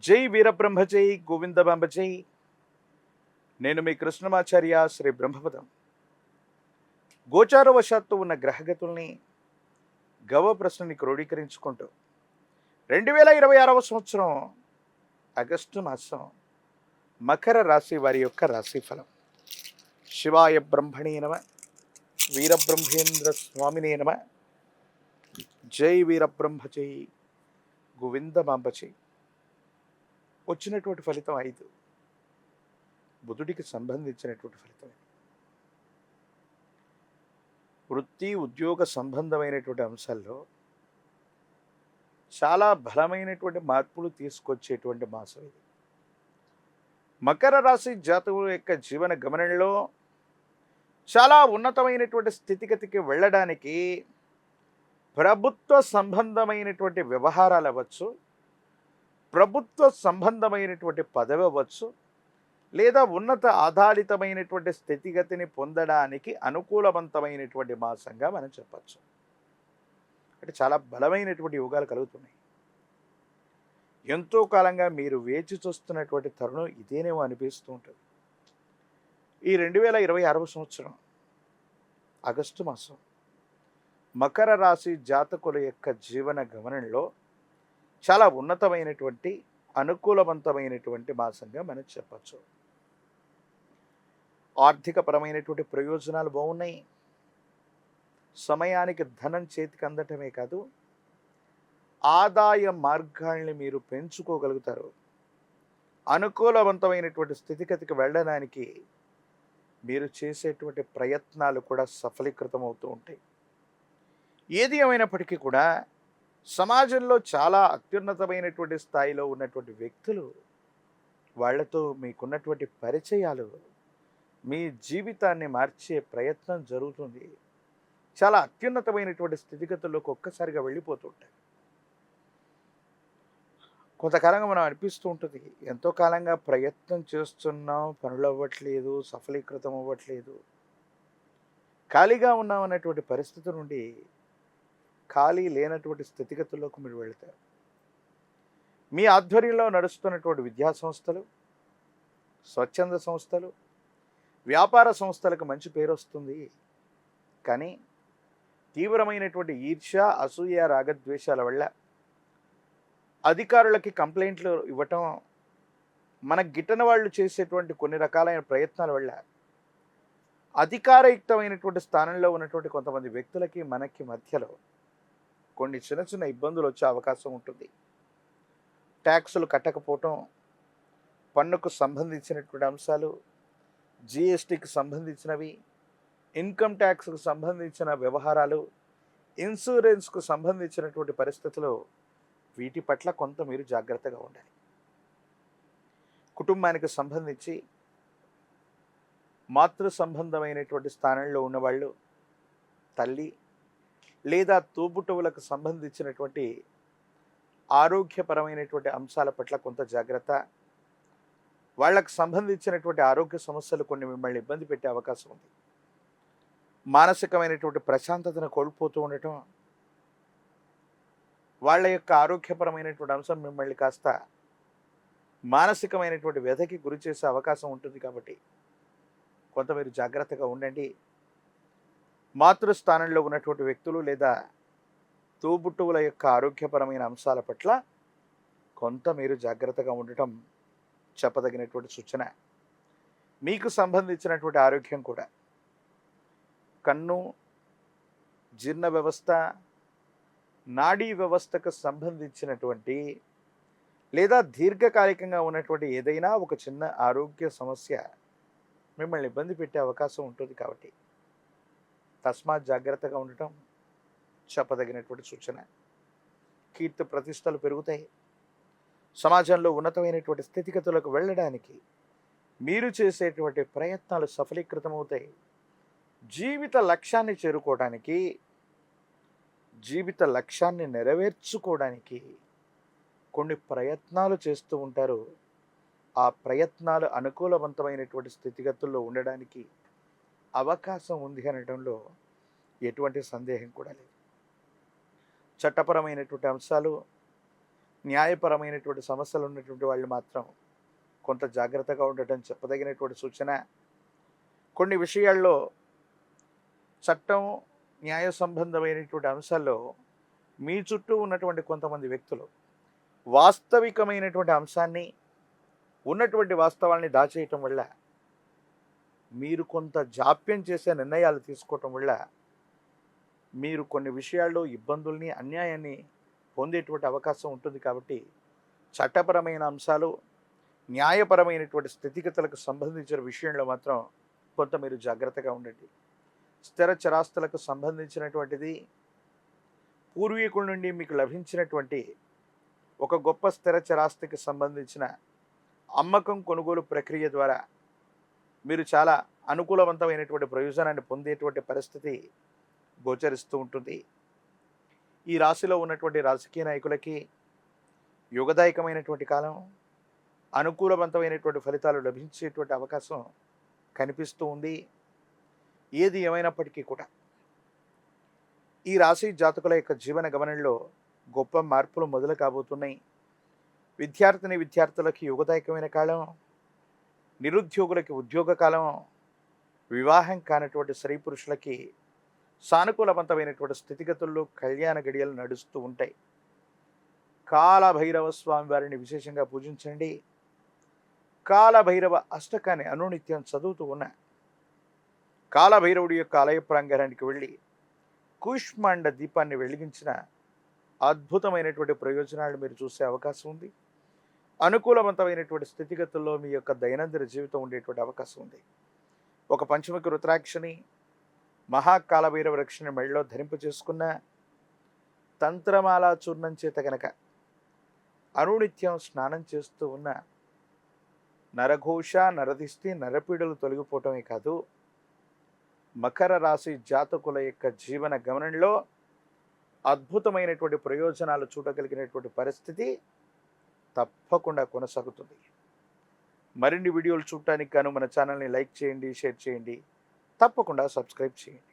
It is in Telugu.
జై వీరబ్రహ్మ జై గోవిందబాంబ జై. నేను మీ కృష్ణమాచార్య శ్రీ బ్రహ్మపదం. గోచారవశాత్తు ఉన్న గ్రహగతుల్ని గవ ప్రశ్నని క్రోడీకరించుకుంటూ 2026వ సంవత్సరం ఆగస్టు మాసం మకర రాశి వారి యొక్క రాశిఫలం. శివాయ బ్రహ్మణే నమ, వీరబ్రహ్మేంద్ర స్వామినే నమ. జై వీరబ్రహ్మ జై గోవిందబాంబ జై. వచ్చినటువంటి ఫలితం 5, బుధుడికి సంబంధించినటువంటి ఫలితం. వృత్తి ఉద్యోగ సంబంధమైనటువంటి అంశాల్లో చాలా బలమైనటువంటి మార్పులు తీసుకొచ్చేటువంటి మాసం ఇది. మకర రాశి జాతకుల యొక్క జీవన గమనంలో చాలా ఉన్నతమైనటువంటి స్థితిగతికి వెళ్ళడానికి ప్రభుత్వ సంబంధమైనటువంటి వ్యవహారాలు అవ్వచ్చు, ప్రభుత్వ సంబంధమైనటువంటి పదవి అవ్వచ్చు, లేదా ఉన్నత ఆధారితమైనటువంటి స్థితిగతిని పొందడానికి అనుకూలవంతమైనటువంటి మాసంగా మనం చెప్పచ్చు. అంటే చాలా బలమైనటువంటి యోగాలు కలుగుతున్నాయి. ఎంతో కాలంగా మీరు వేచి చూస్తున్నటువంటి తరుణం ఇదేనేమో అనిపిస్తూ ఉంటుంది. ఈ 2026వ సంవత్సరం ఆగస్టు మాసం మకర రాశి జాతకుల యొక్క జీవన గమనంలో చాలా ఉన్నతమైనటువంటి అనుకూలవంతమైనటువంటి మాసంగా మనం చెప్పచ్చు. ఆర్థికపరమైనటువంటి ప్రయోజనాలు బాగున్నాయి. సమయానికి ధనం చేతికి అందటమే కాదు, ఆదాయ మార్గాల్ని మీరు పెంచుకోగలుగుతారు. అనుకూలవంతమైనటువంటి స్థితిగతికి వెళ్ళడానికి మీరు చేసేటువంటి ప్రయత్నాలు కూడా సఫలీకృతం అవుతూ ఉంటాయి. ఏది ఏమైనప్పటికీ కూడా సమాజంలో చాలా అత్యున్నతమైనటువంటి స్థాయిలో ఉన్నటువంటి వ్యక్తులు, వాళ్లతో మీకున్నటువంటి పరిచయాలు మీ జీవితాన్ని మార్చే ప్రయత్నం జరుగుతుంది. చాలా అత్యున్నతమైనటువంటి స్థితిగతుల్లోకి ఒక్కసారిగా వెళ్ళిపోతుంటాయి. కొంతకాలంగా మనం అనిపిస్తూ ఉంటుంది, ఎంతో కాలంగా ప్రయత్నం చేస్తున్నాం, పనులు అవ్వట్లేదు, సఫలీకృతం అవ్వట్లేదు, ఖాళీగా ఉన్నాం అన్నటువంటి పరిస్థితి నుండి ఖాళీ లేనటువంటి స్థితిగతుల్లోకి మీరు వెళతారు. మీ ఆధ్వర్యంలో నడుస్తున్నటువంటి విద్యా సంస్థలు, స్వచ్ఛంద సంస్థలు, వ్యాపార సంస్థలకు మంచి పేరు వస్తుంది. కానీ తీవ్రమైనటువంటి ఈర్ష్య, అసూయ, రాగద్వేషాల వల్ల అధికారులకి కంప్లైంట్లు ఇవ్వటం, మనకు గిట్టని వాళ్ళు చేసేటువంటి కొన్ని రకాలైన ప్రయత్నాల వల్ల అధికారయుక్తమైనటువంటి స్థానంలో ఉన్నటువంటి కొంతమంది వ్యక్తులకి మనకి మధ్యలో కొన్ని చిన్న చిన్న ఇబ్బందులు వచ్చే అవకాశం ఉంటుంది. ట్యాక్సులు కట్టకపోవటం, పన్నుకు సంబంధించినటువంటి అంశాలు, జిఎస్టికి సంబంధించినవి, ఇన్కమ్ ట్యాక్స్కు సంబంధించిన వ్యవహారాలు, ఇన్సూరెన్స్కు సంబంధించినటువంటి పరిస్థితులు, వీటి పట్ల కొంత మీరు జాగ్రత్తగా ఉండాలి. కుటుంబానికి సంబంధించి మాతృ సంబంధమైనటువంటి స్థానంలో ఉన్నవాళ్ళు, తల్లి లేదా తోబుట్టువులకు సంబంధించినటువంటి ఆరోగ్యపరమైనటువంటి అంశాల పట్ల కొంత జాగ్రత్త. వాళ్ళకు సంబంధించినటువంటి ఆరోగ్య సమస్యలు కొన్ని మిమ్మల్ని ఇబ్బంది పెట్టే అవకాశం ఉంది. మానసికమైనటువంటి ప్రశాంతతను కోల్పోతూ ఉండటం, వాళ్ళ యొక్క ఆరోగ్యపరమైనటువంటి అంశం మిమ్మల్ని కాస్త మానసికమైనటువంటి వ్యధకి గురి చేసే అవకాశం ఉంటుంది. కాబట్టి కొంత మీరు జాగ్రత్తగా ఉండండి. మాతృస్థానంలో ఉన్నటువంటి వ్యక్తులు లేదా తోబుట్టువుల యొక్క ఆరోగ్యపరమైన అంశాల పట్ల కొంత మీరు జాగ్రత్తగా ఉండటం చెప్పదగినటువంటి సూచన. మీకు సంబంధించినటువంటి ఆరోగ్యం కూడా కన్ను, జీర్ణ వ్యవస్థ, నాడీ వ్యవస్థకు సంబంధించినటువంటి లేదా దీర్ఘకాలికంగా ఉన్నటువంటి ఏదైనా ఒక చిన్న ఆరోగ్య సమస్య మిమ్మల్ని ఇబ్బంది పెట్టే అవకాశం ఉంటుంది. కాబట్టి తస్మాత్ జాగ్రత్తగా ఉండటం చెప్పదగినటువంటి సూచన. కీర్తి ప్రతిష్టలు పెరుగుతాయి. సమాజంలో ఉన్నతమైనటువంటి స్థితిగతులకు వెళ్ళడానికి మీరు చేసేటువంటి ప్రయత్నాలు సఫలీకృతమవుతాయి. జీవిత లక్ష్యాన్ని చేరుకోవడానికి, జీవిత లక్ష్యాన్ని నెరవేర్చుకోవడానికి కొన్ని ప్రయత్నాలు చేస్తూ ఉంటారు. ఆ ప్రయత్నాలు అనుకూలవంతమైనటువంటి స్థితిగతుల్లో ఉండడానికి అవకాశం ఉంది అనడంలో ఎటువంటి సందేహం కూడా లేదు. చట్టపరమైనటువంటి అంశాలు, న్యాయపరమైనటువంటి సమస్యలు ఉన్నటువంటి వాళ్ళు మాత్రం కొంత జాగ్రత్తగా ఉండటం చెప్పదగినటువంటి సూచన. కొన్ని విషయాల్లో చట్టం, న్యాయ సంబంధమైనటువంటి అంశాల్లో మీ చుట్టూ ఉన్నటువంటి కొంతమంది వ్యక్తులు వాస్తవికమైనటువంటి అంశాన్ని, ఉన్నటువంటి వాస్తవాల్ని దాచేయటం వల్ల, మీరు కొంత జాప్యం చేసే నిర్ణయాలు తీసుకోవటం వల్ల మీరు కొన్ని విషయాల్లో ఇబ్బందుల్ని, అన్యాయాన్ని పొందేటువంటి అవకాశం ఉంటుంది. కాబట్టి చట్టపరమైన అంశాలు, న్యాయపరమైనటువంటి స్థితిగతులకు సంబంధించిన విషయంలో మాత్రం కొంత మీరు జాగ్రత్తగా ఉండండి. స్థిర చరాస్తులకు సంబంధించినటువంటిది పూర్వీకుల నుండి మీకు లభించినటువంటి ఒక గొప్ప స్థిర చరాస్తికి సంబంధించిన అమ్మకం, కొనుగోలు ప్రక్రియ ద్వారా మీరు చాలా అనుకూలవంతమైనటువంటి ప్రయోజనాన్ని పొందేటువంటి పరిస్థితి గోచరిస్తూ ఉంటుంది. ఈ రాశిలో ఉన్నటువంటి రాజకీయ నాయకులకి యుగదాయకమైనటువంటి కాలం, అనుకూలవంతమైనటువంటి ఫలితాలు లభించేటువంటి అవకాశం కనిపిస్తూ ఉంది. ఏది ఏమైనప్పటికీ కూడా ఈ రాశి జాతకుల యొక్క జీవన గమనంలో గొప్ప మార్పులు మొదలు కాబోతున్నాయి. విద్యార్థులకి యుగదాయకమైన కాలం, నిరుద్యోగులకి ఉద్యోగ కాలం, వివాహం కానటువంటి స్త్రీ పురుషులకి సానుకూలవంతమైనటువంటి స్థితిగతుల్లో కళ్యాణ గడియలు నడుస్తూ ఉంటాయి. కాలభైరవ స్వామి వారిని విశేషంగా పూజించండి. కాలభైరవ అష్టకాన్ని అనునిత్యం చదువుతూ ఉన్న కాలభైరవుడి యొక్క ఆలయ ప్రాంగణానికి వెళ్ళి కూష్మాండ దీపాన్ని వెలిగించిన అద్భుతమైనటువంటి ప్రయోజనాలు మీరు చూసే అవకాశం ఉంది. అనుకూలవంతమైనటువంటి స్థితిగతుల్లో మీ యొక్క దైనందిన జీవితం ఉండేటువంటి అవకాశం ఉంది. ఒక పంచముఖి రుద్రాక్షని, మహాకాలభైరవ రక్షణ మెడలో ధరింప చేసుకున్న తంత్రమాలా చూర్ణం చేత గనక అనునిత్యం స్నానం చేస్తూ ఉన్న నరఘోష, నరదిష్టి, నరపీడలు తొలగిపోవటమే కాదు, మకర రాశి జాతకుల యొక్క జీవన గమనంలో అద్భుతమైనటువంటి ప్రయోజనాలు చూడగలిగినటువంటి పరిస్థితి తప్పకుండా కొనసాగుతుంది. మరిన్ని వీడియోలు చూడటానికి గాను మన ఛానల్ని లైక్ చేయండి, షేర్ చేయండి, తప్పకుండా సబ్స్క్రైబ్ చేయండి.